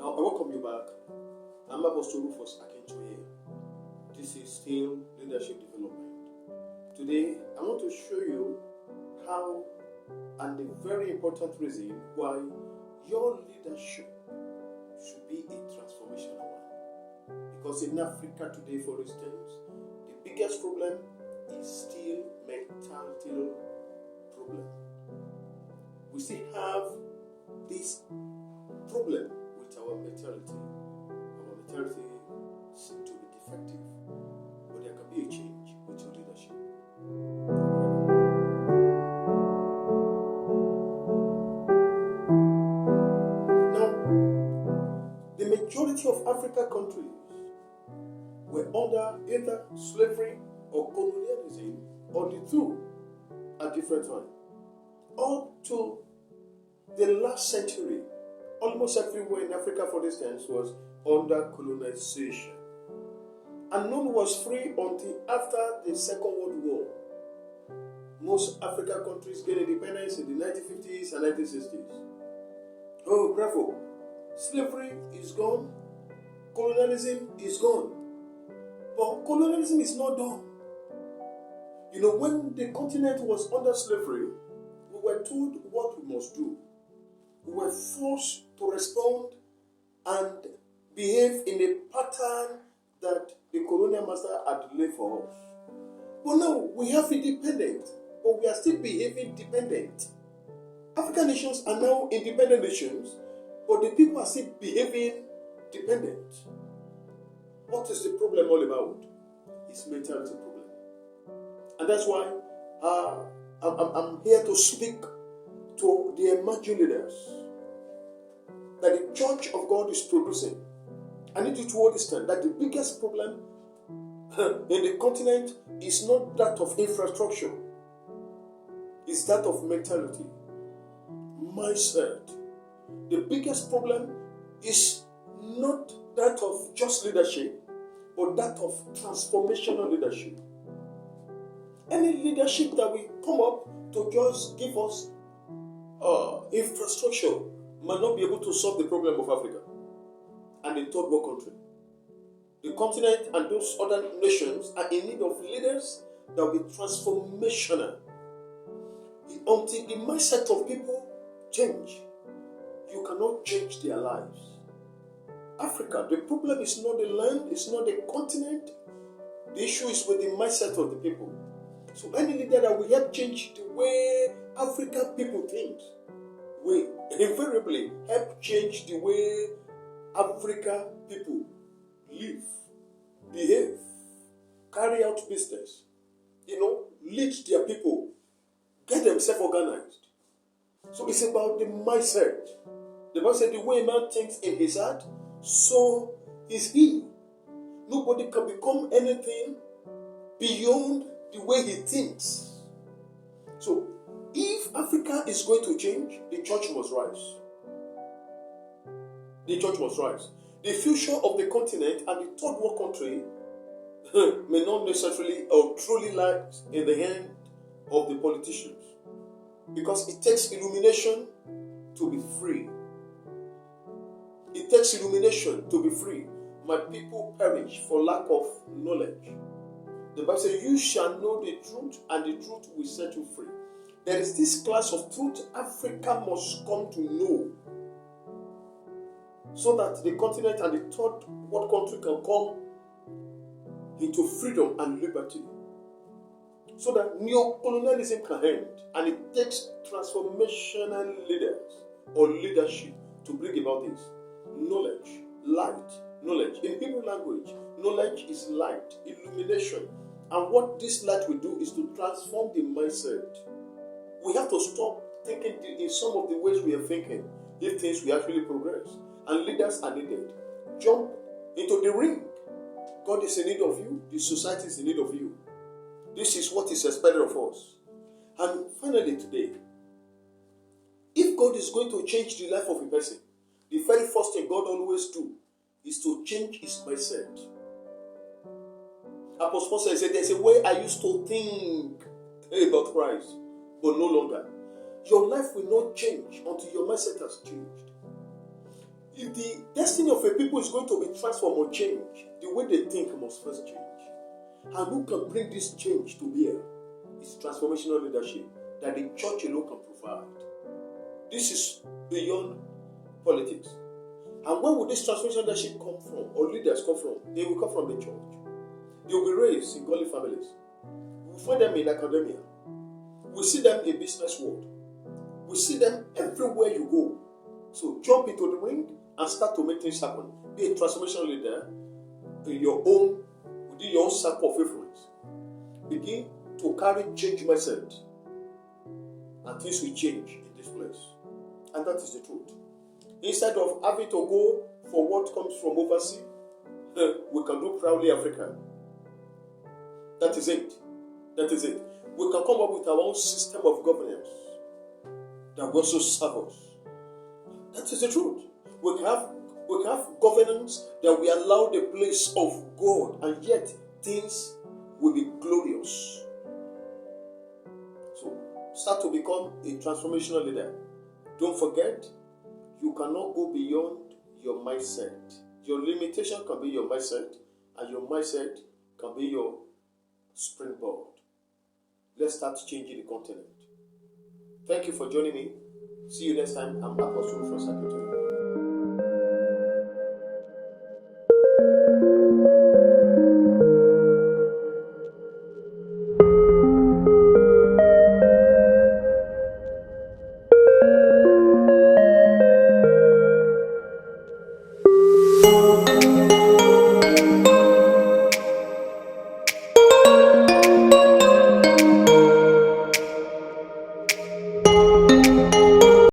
Now, I welcome you back. I'm Apostle Rufus Akintoye. This is still Leadership Development. Today, I want to show you how and the very important reason why your leadership should be a transformational one. Because in Africa today, for instance, the biggest problem is still mental problem. We still have this problem with our mentality. Our mentality seems to be defective, but there can be a change with your leadership. Now, the majority of African countries were under either slavery or colonialism or the two at different times. Up to the last century, almost everywhere in Africa, for instance, was under colonization. And none was free until after the Second World War. Most African countries gained independence in the 1950s and 1960s. Oh, bravo! Slavery is gone. Colonialism is gone. But colonialism is not done. You know, when the continent was under slavery, we were told what we must do. We were forced to respond and behave in a pattern that the colonial master had laid for us. But now we have independence, but we are still behaving dependent. African nations are now independent nations, but the people are still behaving dependent. What is the problem all about? It's mentality problem. And that's why I'm here to speak to the emerging leaders that the Church of God is producing. I need you to understand that the biggest problem in the continent is not that of infrastructure, it's that of mentality, mindset. The biggest problem is not that of just leadership, but that of transformational leadership. Any leadership that will come up to just give us infrastructure might not be able to solve the problem of Africa and the third world country. The continent and those other nations are in need of leaders that will be transformational. Until the mindset of people change, you cannot change their lives. Africa, the problem is not the land, it's not the continent. The issue is with the mindset of the people. So any leader that will help change the way African people think will invariably help change the way African people live, behave, carry out business, lead their people, get themselves organized. So it's about the mindset. The Bible said the way a man thinks in his heart, so is he. Nobody can become anything beyond the way he thinks. So if Africa is going to change, the church must rise. The church must rise. The future of the continent and the third world country may not necessarily or truly lie in the hand of the politicians. Because it takes illumination to be free. It takes illumination to be free. My people perish for lack of knowledge. The Bible says, you shall know the truth, and the truth will set you free. There is this class of truth Africa must come to know, so that the continent and the third world country can come into freedom and liberty. So that neo-colonialism can end. And it takes transformational leaders or leadership to bring about this. Knowledge, light, knowledge. In Hebrew language, knowledge is light, illumination. And what this light will do is to transform the mindset. We have to stop thinking in some of the ways we are thinking if things will actually progress. And leaders are needed. Jump into the ring. God is in need of you. The society is in need of you. This is what is expected of us. And finally today, if God is going to change the life of a person, the very first thing God always do is to change his mindset. Apostle Paul said, there's a way I used to think about Christ, but no longer. Your life will not change until your mindset has changed. If the destiny of a people is going to be transformed or changed, the way they think must first change. And who can bring this change to bear? It's transformational leadership that the church alone can provide. This is beyond politics. And where will this transformational leadership come from, or leaders come from? They will come from the church. They will be raised in godly families. We find them in academia. We see them in business world. We see them everywhere you go. So jump into the ring and start to make things happen. Be a transformational leader in your own, within your own circle of influence. Begin to carry change message, and things will change in this place. And that is the truth. Instead of having to go for what comes from overseas, we can do proudly Africa. That is it. That is it. We can come up with our own system of governance that will also serve us. That is the truth. We can have governance that will allow the place of God, and yet things will be glorious. So start to become a transformational leader. Don't forget, you cannot go beyond your mindset. Your limitation can be your mindset, and your mindset can be your springboard. Let's start changing the continent. Thank you for joining me. See you next time. I'm Apostle from Secretary.